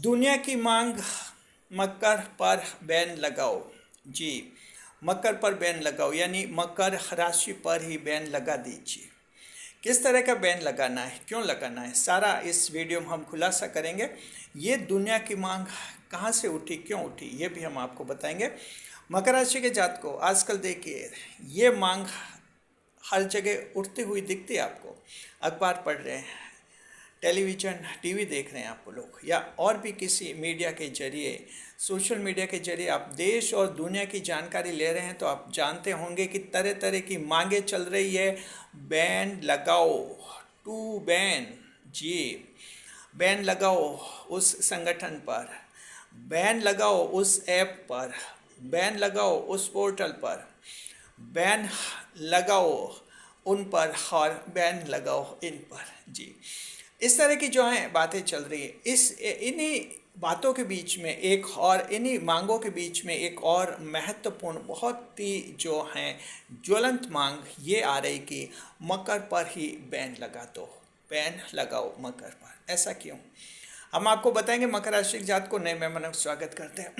दुनिया की मांग, मकर पर बैन लगाओ। जी, मकर पर बैन लगाओ यानी मकर राशि पर ही बैन लगा दीजिए। किस तरह का बैन लगाना है, क्यों लगाना है, सारा इस वीडियो में हम खुलासा करेंगे। ये दुनिया की मांग कहाँ से उठी, क्यों उठी, ये भी हम आपको बताएंगे। मकर राशि के जात को आजकल देखिए, ये मांग हर जगह उठती हुई दिखती है आपको। अखबार पढ़ रहे हैं, टेलीविज़न टीवी देख रहे हैं आप लोग, या और भी किसी मीडिया के जरिए, सोशल मीडिया के जरिए आप देश और दुनिया की जानकारी ले रहे हैं, तो आप जानते होंगे कि तरह तरह की मांगे चल रही है। बैन लगाओ, टू बैन। जी, बैन लगाओ उस संगठन पर, बैन लगाओ उस ऐप पर, बैन लगाओ उस पोर्टल पर, बैन लगाओ उन पर और बैन लगाओ इन पर। जी, इस तरह की जो है बातें चल रही है। इन्हीं बातों के बीच में एक और, इन्हीं मांगों के बीच में एक और महत्वपूर्ण, बहुत ही जो है ज्वलंत मांग ये आ रही कि मकर पर ही बैन लगा दो, बैन लगाओ मकर पर। ऐसा क्यों, हम आपको बताएंगे। मकर राशि के जात को नए मेहमानों का स्वागत करते हैं।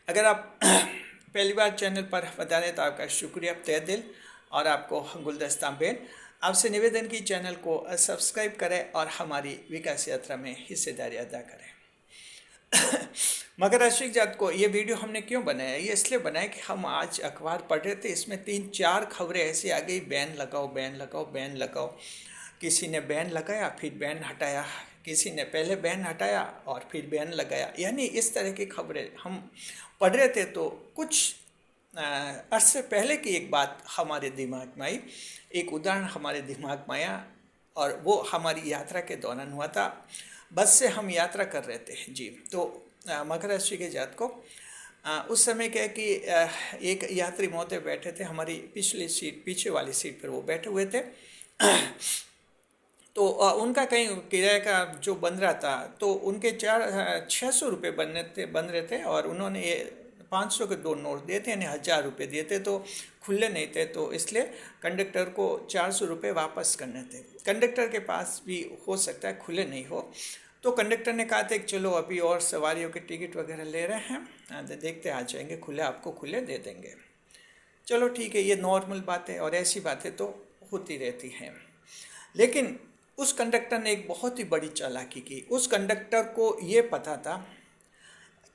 अगर आप पहली बार चैनल पर बता रहे तो आपका शुक्रिया तहे दिल, और आपको गुलदस्ता बेन। आपसे निवेदन की चैनल को सब्सक्राइब करें और हमारी विकास यात्रा में हिस्सेदारी अदा करें। मकर राशि जात को ये वीडियो हमने क्यों बनाया, ये इसलिए बनाया कि हम आज अखबार पढ़ रहे थे, इसमें 3-4 खबरें ऐसी आ गई, बैन लगाओ बैन लगाओ बैन लगाओ। किसी ने बैन लगाया फिर बैन हटाया, किसी ने पहले बैन हटाया और फिर बैन लगाया, यानी इस तरह की खबरें हम पढ़ रहे थे। तो कुछ अरसे पहले की एक बात हमारे दिमाग में आई, एक उदाहरण हमारे दिमाग में आया, और वो हमारी यात्रा के दौरान हुआ था। बस से हम यात्रा कर रहे थे जी। तो मकर राशि के जात को उस समय क्या है कि एक यात्री महोदय बैठे थे हमारी पिछली सीट, पीछे वाली सीट पर वो बैठे हुए थे। तो उनका कहीं किराए का जो बन रहा था, तो उनके 600 रुपये बन रहे थे, और उन्होंने ये 500 के 2 नोट दिए थे, यानी 1000 रुपये दिए थे, तो खुले नहीं थे। तो इसलिए कंडक्टर को 400 रुपये वापस करने थे। कंडक्टर के पास भी हो सकता है खुले नहीं हो, तो कंडक्टर ने कहा था कि चलो अभी और सवारियों के टिकट वगैरह ले रहे हैं, देखते आ जाएंगे, खुले आपको खुले दे देंगे। चलो ठीक है, ये नॉर्मल बात है, और ऐसी बातें तो होती रहती हैं। लेकिन उस कंडक्टर ने एक बहुत ही बड़ी चालाकी की। उस कंडक्टर को ये पता था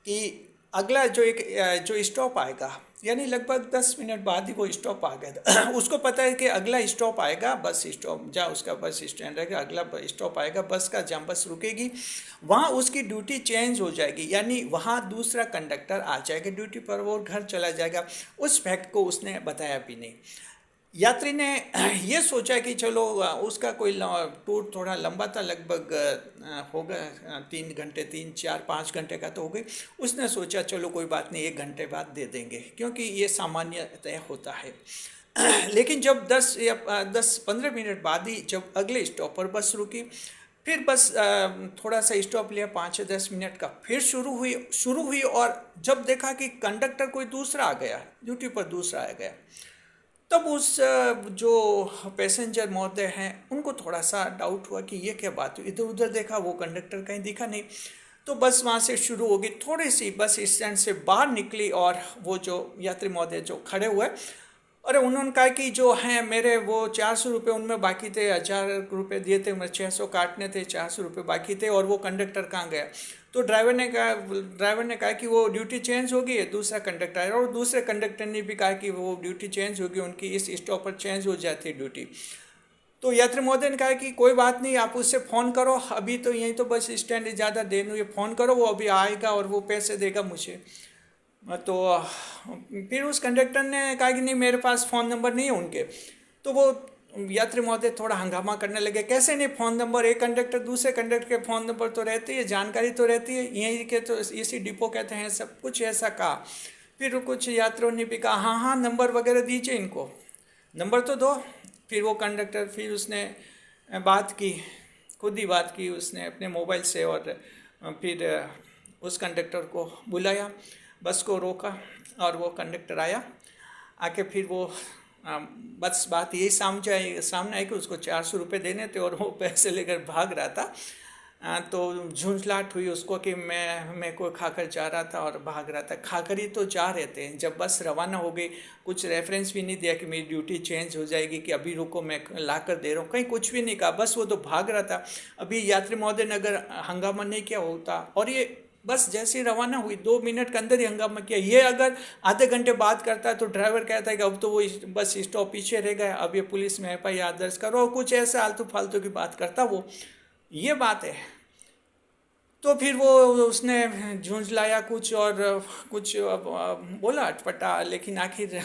कि अगला जो स्टॉप आएगा, यानी लगभग 10 मिनट बाद ही वो स्टॉप आ गया था। उसको पता है कि अगला स्टॉप आएगा, बस स्टॉप जहाँ उसका बस स्टैंड रहेगा, अगला स्टॉप आएगा बस का, जहाँ बस रुकेगी वहाँ उसकी ड्यूटी चेंज हो जाएगी, यानी वहाँ दूसरा कंडक्टर आ जाएगा ड्यूटी पर, वो घर चला जाएगा। उस फैक्ट को उसने बताया भी नहीं। यात्री ने ये सोचा कि चलो उसका कोई टूर थोड़ा लंबा था, लगभग होगा 3 घंटे, 3-4-5 घंटे का तो हो गई। उसने सोचा चलो कोई बात नहीं, 1 घंटे बाद दे देंगे, क्योंकि ये सामान्यतः होता है। लेकिन जब 10-15 मिनट बाद ही जब अगले स्टॉप पर बस रुकी, फिर बस थोड़ा सा स्टॉप लिया 5-10 मिनट का, फिर शुरू हुई, और जब देखा कि कंडक्टर कोई दूसरा आ गया, ड्यूटी पर दूसरा आ गया, तब उस जो पैसेंजर महोदय हैं उनको थोड़ा सा डाउट हुआ कि ये क्या बात हुई। इधर उधर देखा, वो कंडक्टर कहीं दिखा नहीं। तो बस वहाँ से शुरू हो गई, थोड़ी सी बस स्टैंड से बाहर निकली, और वो जो यात्री महोदय जो खड़े हुए, अरे उन्होंने कहा कि जो हैं मेरे वो 400 रुपये उनमें बाकी थे, 1000 रुपये दिए थे, मेरे 600 काटने थे, 400 रुपये बाकी थे, और वो कंडक्टर कहाँ गया। तो ड्राइवर ने कहा कि वो ड्यूटी चेंज हो गई है, दूसरा कंडक्टर आया, और दूसरे कंडक्टर ने भी कहा कि वो ड्यूटी चेंज होगी, उनकी इस स्टॉप पर चेंज हो जाती है ड्यूटी। तो यात्री महोदय ने कहा कि कोई बात नहीं, आप उससे फ़ोन करो, अभी तो यहीं तो बस स्टैंड ज़्यादा देर नहीं, फ़ोन करो, वो अभी आएगा और वो पैसे देगा मुझे। तो फिर उस कंडक्टर ने कहा कि नहीं, मेरे पास फ़ोन नंबर नहीं है उनके। तो वो यात्री महोदय थोड़ा हंगामा करने लगे, कैसे नहीं फ़ोन नंबर, एक कंडक्टर दूसरे कंडक्टर के फ़ोन नंबर तो रहती है, जानकारी तो रहती है, यहीं के तो इसी डिपो कहते हैं, सब कुछ ऐसा कहा। फिर कुछ यात्रियों ने भी कहा हाँ हाँ नंबर वगैरह दीजिए इनको, नंबर तो दो। फिर वो कंडक्टर, फिर उसने बात की, खुद ही बात की उसने अपने मोबाइल से, और फिर उस कंडक्टर को बुलाया, बस को रोका, और वो कंडक्टर आया, आके फिर वो बस बात यही सामने आई कि उसको 400 रुपये देने थे, और वो पैसे लेकर भाग रहा था। तो झुंझलाहट हुई उसको कि मैं कोई खाकर जा रहा था और भाग रहा था। खाकर ही तो जा रहे थे, जब बस रवाना हो गई कुछ रेफरेंस भी नहीं दिया कि मेरी ड्यूटी चेंज हो जाएगी, कि अभी रुको मैं ला कर दे रहा हूँ, कहीं कुछ भी नहीं कहा, बस वो तो भाग रहा था। अभी यात्री महोदय ने अगर हंगामा नहीं किया होता, और ये बस जैसे ही रवाना हुई 2 मिनट के अंदर ही हंगामा किया, ये अगर आधे घंटे बाद करता तो ड्राइवर कहता है कि अब तो वो बस स्टॉप पीछे रह गया, अब ये पुलिस में FIR दर्ज करो, और कुछ ऐसा आलतू फालतू की बात करता वो। ये बात है। तो फिर वो उसने झुंझलाया कुछ और कुछ बोला अटपटा, लेकिन आखिर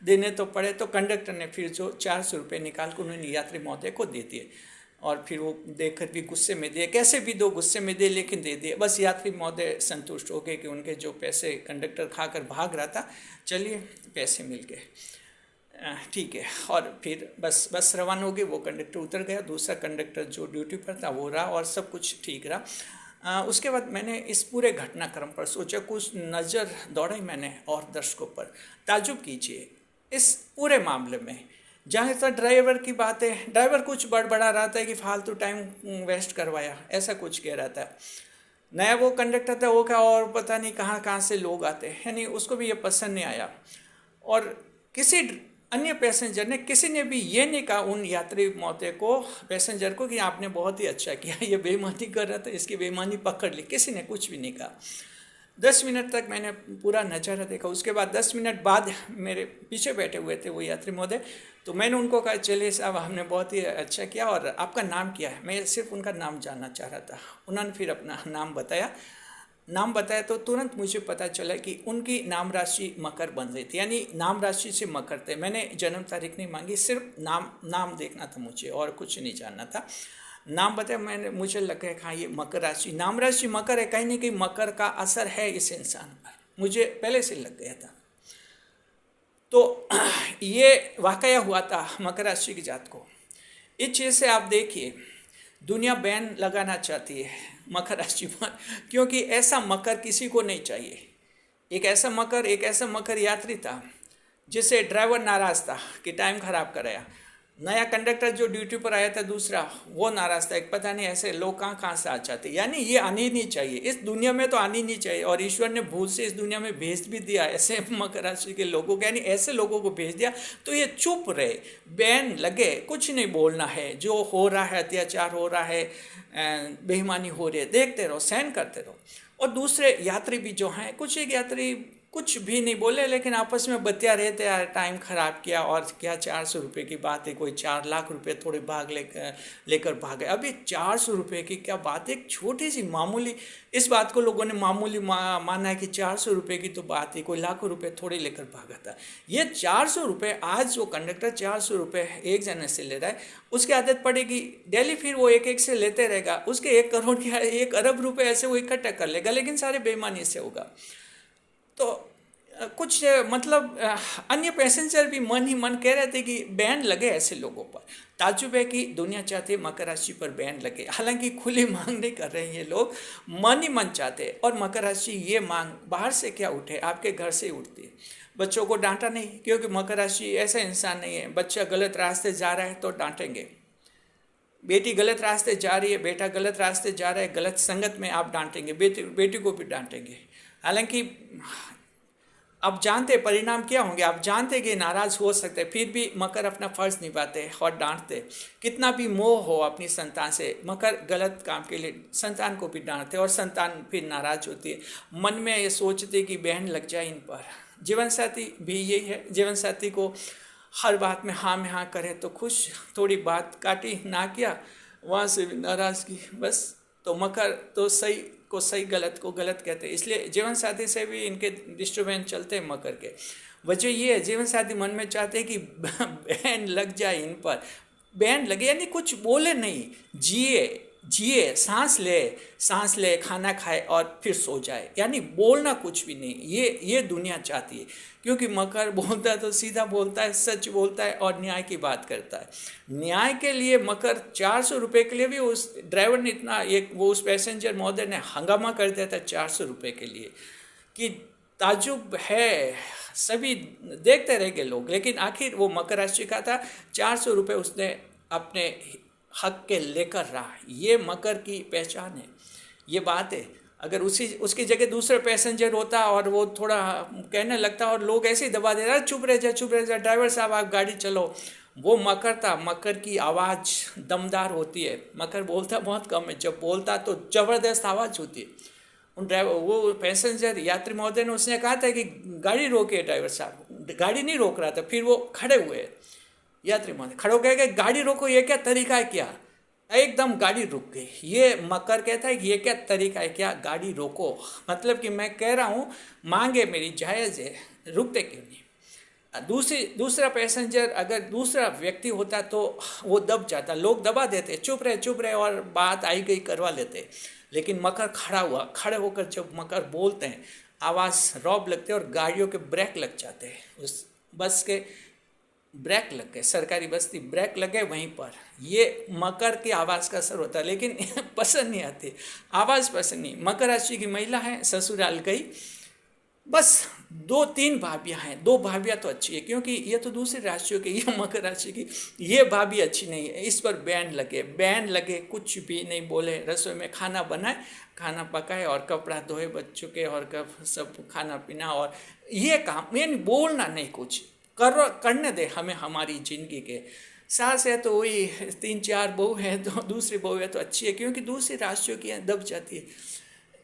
देने तो पड़े। तो कंडक्टर ने फिर जो 400 रुपये निकाल कर उन्होंने यात्री महोदय को दे दिए, और फिर वो देखकर भी गुस्से में दिए, कैसे भी दो, गुस्से में दे, लेकिन दे दिए। बस यात्री महोदय संतुष्ट हो गए कि उनके जो पैसे कंडक्टर खाकर भाग रहा था, चलिए पैसे मिल गए, ठीक है। और फिर बस रवाना हो गई, वो कंडक्टर उतर गया, दूसरा कंडक्टर जो ड्यूटी पर था वो रहा, और सब कुछ ठीक रहा। उसके बाद मैंने इस पूरे घटनाक्रम पर सोचा, कुछ नज़र दौड़ाई मैंने और दर्शकों पर। ताज्जुब कीजिए इस पूरे मामले में, जहाँ तक ड्राइवर की बात है, ड्राइवर कुछ बड़बड़ा रहा था कि फालतू टाइम वेस्ट करवाया, ऐसा कुछ कह रहा था। नया वो कंडक्टर था, वो क्या, और पता नहीं कहाँ कहाँ से लोग आते हैं, यानी उसको भी ये पसंद नहीं आया। और किसी अन्य पैसेंजर ने, किसी ने भी ये नहीं कहा उन यात्री महोदय को, पैसेंजर को, कि आपने बहुत ही अच्छा किया, ये बेईमानी कर रहा था, इसकी बेईमानी पकड़ ली, किसी ने कुछ भी नहीं कहा। 10 मिनट तक मैंने पूरा नज़ारा देखा। उसके बाद 10 मिनट बाद मेरे पीछे बैठे हुए थे वो यात्री महोदय, तो मैंने उनको कहा, चलिए साहब हमने बहुत ही अच्छा किया, और आपका नाम क्या है? मैं सिर्फ उनका नाम जानना चाह रहा था। उन्होंने फिर अपना नाम बताया तो तुरंत मुझे पता चला कि उनकी नाम राशि मकर बन रही थी, यानी नाम राशि से मकर थे। मैंने जन्म तारीख नहीं मांगी, सिर्फ नाम देखना था मुझे, और कुछ नहीं जानना था। नाम बताया मैंने, मुझे लगा कि हाँ ये मकर राशि, नाम राशि मकर है, कहीं ना कहीं मकर का असर है इस इंसान पर, मुझे पहले से लग गया था। तो ये वाकया हुआ था मकर राशि की जात को। इस चीज़ से आप देखिए, दुनिया बैन लगाना चाहती है मकर राशि पर, क्योंकि ऐसा मकर किसी को नहीं चाहिए। एक ऐसा मकर यात्री था जिससे ड्राइवर नाराज़ था कि टाइम खराब कराया। नया कंडक्टर जो ड्यूटी पर आया था दूसरा, वो नाराज़ था, एक पता नहीं ऐसे लोग कहाँ कहाँ से आ जाते, यानी ये आनी ही नहीं चाहिए, इस दुनिया में तो आनी नहीं चाहिए। और ईश्वर ने भूल से इस दुनिया में भेज भी दिया ऐसे मकर राशि के लोगों को, यानी ऐसे लोगों को भेज दिया। तो ये चुप रहे, बैन लगे, कुछ नहीं बोलना है, जो हो रहा है, अत्याचार हो रहा है, बेईमानी हो रही है, देखते रहो, सहन करते रहो। और दूसरे यात्री भी जो हैं, कुछ एक यात्री कुछ भी नहीं बोले, लेकिन आपस में बतिया रहे थे, यार टाइम ख़राब किया, और क्या 400 रुपये की बात है, कोई 4 लाख रुपये थोड़े लेकर भागे। अभी 400 रुपये की क्या बात है, एक छोटी सी मामूली, इस बात को लोगों ने मामूली माना है कि 400 रुपये की तो बात है, कोई लाखों रुपये थोड़े लेकर भागा था। ये 400 रुपये, आज जो कंडक्टर 400 रुपये एक जने से ले रहा है, उसकी आदत पड़ेगी डेली, फिर वो एक से लेते रहेगा, उसके 1 करोड़ या 1 अरब रुपये ऐसे वो इकट्ठा कर लेगा, लेकिन सारे बेईमानी से होगा। तो कुछ मतलब अन्य पैसेंजर भी मन ही मन कह रहे थे कि बैन लगे ऐसे लोगों पर। ताज्जुब है कि दुनिया चाहती है मकर राशि पर बैन लगे, हालांकि खुली मांग नहीं कर रहे हैं ये लोग, मन ही मन चाहते हैं। और मकर राशि ये मांग बाहर से क्या उठे, आपके घर से ही उठती है। बच्चों को डांटा नहीं, क्योंकि मकर राशि ऐसा इंसान नहीं है, बच्चा गलत रास्ते जा रहा है तो डांटेंगे, बेटी गलत रास्ते जा रही है, बेटा गलत रास्ते जा रहा है, गलत संगत में आप डांटेंगे, बेटी को भी डांटेंगे। हालांकि आप जानते परिणाम क्या होंगे, आप जानते कि नाराज़ हो सकते, फिर भी मकर अपना फ़र्ज़ निभाते और डांटते। कितना भी मोह हो अपनी संतान से, मकर गलत काम के लिए संतान को भी डांटते, और संतान फिर नाराज़ होती है, मन में ये सोचते कि बहन लग जाए इन पर। जीवन साथी भी यही है, जीवन साथी को हर बात में हाँ करे तो खुश, थोड़ी बात काटी ना किया वहाँ से भी नाराज़गी, बस। तो मकर तो सही को सही, गलत को गलत कहते हैं, इसलिए जीवन साथी से भी इनके डिस्टर्बेंस चलते हैं मकर के। वजह ये है, जीवन साथी मन में चाहते हैं कि बैन लग जाए इन पर, बैन लगे यानी कुछ बोले नहीं, जिए सांस ले, खाना खाए और फिर सो जाए, यानी बोलना कुछ भी नहीं। ये दुनिया चाहती है, क्योंकि मकर बोलता है तो सीधा बोलता है, सच बोलता है और न्याय की बात करता है। न्याय के लिए मकर 400 रुपये के लिए भी उस ड्राइवर ने उस पैसेंजर महोदय ने हंगामा कर दिया था 400 रुपये के लिए, कि ताजुब है, सभी देखते रह गए लोग। लेकिन आखिर वो मकर राशि का था, 400 रुपये उसने अपने हक के लेकर रहा। ये मकर की पहचान है, ये बात है। अगर उसकी जगह दूसरा पैसेंजर होता और वो थोड़ा कहने लगता और लोग ऐसे ही दबा देता, चुप रह जा ड्राइवर साहब, आप गाड़ी चलो, वो मकर था। मकर की आवाज़ दमदार होती है। मकर बोलता बहुत कम है, जब बोलता तो ज़बरदस्त आवाज़ होती है। उन ड्राइवर वो पैसेंजर यात्री महोदय ने उसने कहा था कि गाड़ी रोके ड्राइवर साहब, गाड़ी नहीं रोक रहा था। फिर वो खड़े हुए यात्री महोदय, खड़े हो गए कि गाड़ी रोको, ये क्या तरीका है क्या? एकदम गाड़ी रुक गई। ये मकर कहता है कि ये क्या तरीका है क्या, गाड़ी रोको। मतलब कि मैं कह रहा हूँ मांगे मेरी जायज़ है, रुकते क्यों नहीं? दूसरा पैसेंजर अगर दूसरा व्यक्ति होता तो वो दब जाता, लोग दबा देते, चुप रहे और बात आई गई करवा लेते। लेकिन मकर खड़ा हुआ, खड़े होकर जब मकर बोलते हैं आवाज़ रौब लगते हैं और गाड़ियों के ब्रेक लग जाते हैं। उस बस के ब्रेक लग गए, सरकारी बस थी, ब्रेक लग गए वहीं पर। ये मकर की आवाज़ का असर होता है। लेकिन पसंद नहीं आती आवाज़, पसंद नहीं। मकर राशि की महिला है, ससुराल गई, बस 2-3 भाभियाँ हैं। 2 भाभियाँ तो अच्छी है क्योंकि ये तो दूसरी राशियों की, ये मकर राशि की ये भाभी अच्छी नहीं है। इस पर बैन लगे, कुछ भी नहीं बोले। रसोई में खाना बनाए, खाना पकाए और कपड़ा धोए बच्चों के, और कब सब खाना पीना, और ये काम, ये बोलना नहीं, कुछ करने दे हमें हमारी ज़िंदगी के। सास है तो वही 3-4 बहू है, तो दूसरी बहू है तो अच्छी है क्योंकि दूसरी राशियों की दब जाती है।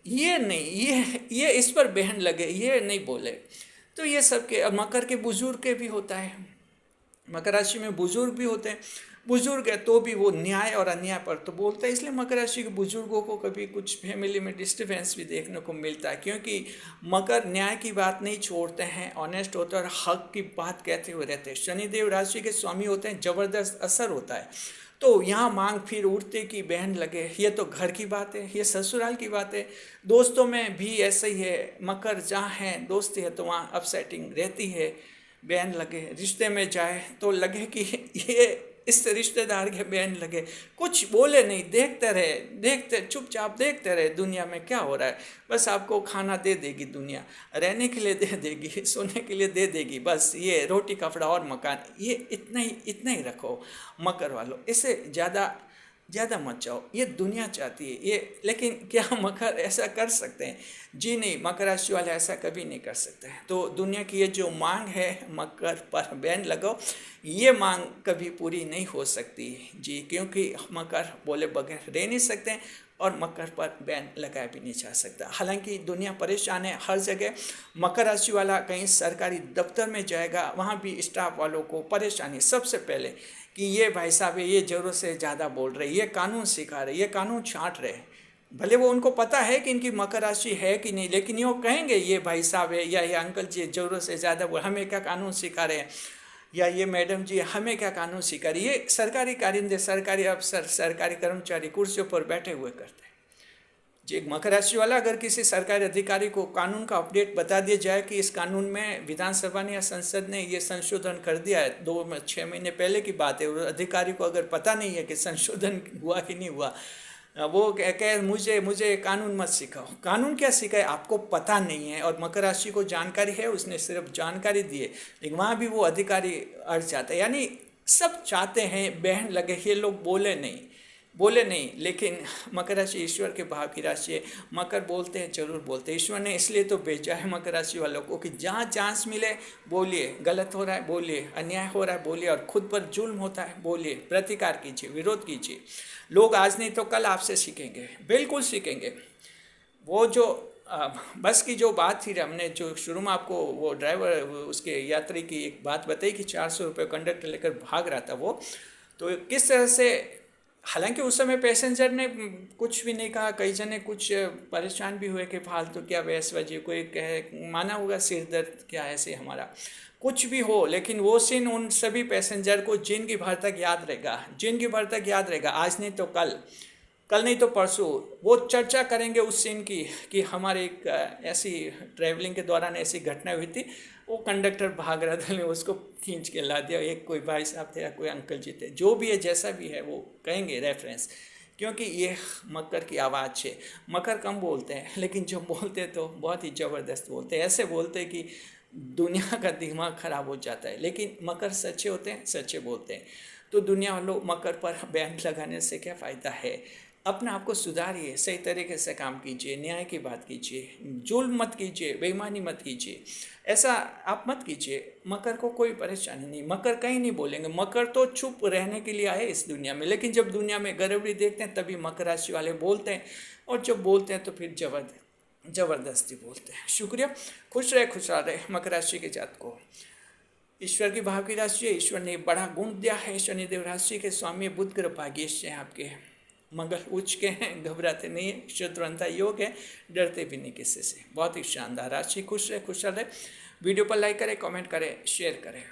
ये नहीं, ये इस पर बहन लगे, ये नहीं बोले। तो ये सब के मकर के बुजुर्ग के भी होता है, मकर राशि में बुजुर्ग भी होते हैं। बुजुर्ग है तो भी वो न्याय और अन्याय पर तो बोलता है। इसलिए मकर राशि के बुजुर्गों को कभी कुछ फैमिली में डिस्टर्बेंस भी देखने को मिलता है, क्योंकि मकर न्याय की बात नहीं छोड़ते हैं, ऑनेस्ट होते हैं और हक की बात कहते हुए रहते हैं। शनिदेव राशि के स्वामी होते हैं, ज़बरदस्त असर होता है। तो यहाँ मांग फिर उठते कि बहन लगे। ये तो घर की बात है, ये ससुराल की बात है। दोस्तों में भी ऐसा ही है, मकर जहाँ है दोस्ती है तो वहाँ अपसेटिंग रहती है, बहन लगे। रिश्ते में जाए तो लगे कि ये इस रिश्तेदार के बहन लगे, कुछ बोले नहीं, देखते चुपचाप देखते रहे दुनिया में क्या हो रहा है। बस आपको खाना दे देगी दुनिया, रहने के लिए दे देगी, सोने के लिए दे देगी, बस ये रोटी कपड़ा और मकान, ये इतना ही रखो मकर वालों। इससे ज़्यादा मत जाओ, ये दुनिया चाहती है ये। लेकिन क्या मकर ऐसा कर सकते हैं? जी नहीं, मकर राशि वाले ऐसा कभी नहीं कर सकते हैं। तो दुनिया की ये जो मांग है मकर पर बैन लगाओ, ये मांग कभी पूरी नहीं हो सकती जी, क्योंकि मकर बोले बगैर रह नहीं सकते हैं और मकर पर बैन लगाया भी नहीं जा सकता। हालांकि दुनिया परेशान है हर जगह। मकर राशि वाला कहीं सरकारी दफ्तर में जाएगा, वहाँ भी स्टाफ वालों को परेशानी सबसे पहले कि ये भाई साहब ये ज़रूरत से ज़्यादा बोल रहे, ये कानून सिखा रहे, ये कानून छांट रहे। भले वो उनको पता है कि इनकी मकर राशि है कि नहीं, लेकिन ये कहेंगे ये भाई साहब है या ये अंकल जी ज़रूरत से ज़्यादा बोल, हमें क्या कानून सिखा रहे हैं, या ये मैडम जी हमें क्या कानून सिखा रही है। ये सरकारी कारिंदे, सरकारी अफसर, सरकारी कर्मचारी कुर्सियों पर बैठे हुए करते हैं जी। मकर राशि वाला अगर किसी सरकारी अधिकारी को कानून का अपडेट बता दिया जाए कि इस कानून में विधानसभा ने या संसद ने ये संशोधन कर दिया है, 2-6 महीने पहले की बात है, और अधिकारी को अगर पता नहीं है कि संशोधन हुआ कि नहीं हुआ, वो कहे मुझे कानून मत सिखाओ। कानून क्या सिखाए, आपको पता नहीं है। और मकर राशि को जानकारी है, उसने सिर्फ जानकारी दी है, लेकिन वहाँ भी वो अधिकारी अड़ जाता है। यानी सब चाहते हैं बहन लगे, ये लोग बोले नहीं, लेकिन मकर राशि ईश्वर के भाव की राशि है। मकर बोलते हैं, जरूर बोलते हैं। ईश्वर ने इसलिए तो भेजा है मकर राशि वालों को कि जहाँ चांस मिले बोलिए, गलत हो रहा है बोलिए, अन्याय हो रहा है बोलिए, और खुद पर जुल्म होता है बोलिए, प्रतिकार कीजिए, विरोध कीजिए। लोग आज नहीं तो कल आपसे सीखेंगे, बिल्कुल सीखेंगे। वो जो बस की जो बात थी, हमने जो शुरू में आपको वो ड्राइवर उसके यात्री की एक बात बताई कि 400 रुपये कंडक्टर लेकर भाग रहा था वो, तो किस तरह से, हालांकि उस समय पैसेंजर ने कुछ भी नहीं कहा, कई जने कुछ परेशान भी हुए कि फालतू क्या बहसबाजी, कोई कहे माना होगा सिर दर्द क्या ऐसे हमारा कुछ भी हो, लेकिन वो सीन उन सभी पैसेंजर को जिंदगी भर तक याद रहेगा। आज नहीं तो कल नहीं तो परसों वो चर्चा करेंगे उस सीन की कि हमारे एक ऐसी ट्रैवलिंग के दौरान ऐसी घटना हुई थी, वो कंडक्टर भाग रहा था, उसको खींच के ला दिया, एक कोई भाई साहब थे या कोई अंकल जी थे, जो भी है जैसा भी है वो कहेंगे रेफरेंस, क्योंकि ये मकर की आवाज़ है। मकर कम बोलते हैं, लेकिन जब बोलते तो बहुत ही ज़बरदस्त बोलते हैं, ऐसे बोलते हैं कि दुनिया का दिमाग ख़राब हो जाता है। लेकिन मकर सच्चे होते हैं, सच्चे बोलते हैं। तो दुनिया वालों मकर पर बैन लगाने से क्या फ़ायदा है। अपने आप को सुधारिए, सही तरीके से काम कीजिए, न्याय की बात कीजिए, जुल्म मत कीजिए, बेईमानी मत कीजिए, ऐसा आप मत कीजिए। मकर को कोई परेशानी नहीं, मकर कहीं नहीं बोलेंगे, मकर तो चुप रहने के लिए आए इस दुनिया में। लेकिन जब दुनिया में गड़बड़ी देखते हैं तभी मकर राशि वाले बोलते हैं, और जब बोलते हैं तो फिर जबरदस्ती बोलते हैं। शुक्रिया। खुश रहे मकर राशि के जात को। ईश्वर की भाव की राशि है, ईश्वर ने बड़ा गुण दिया है। शनिदेव राशि के स्वामी बुध ग्रह भाग्येश हैं आपके, मंगल उच्च के हैं, घबराते नहीं है, शत्रुंता योग है, डरते भी नहीं किसी से। बहुत ही शानदार राशि। खुश रहे। वीडियो पर लाइक करें, कमेंट करें, शेयर करें।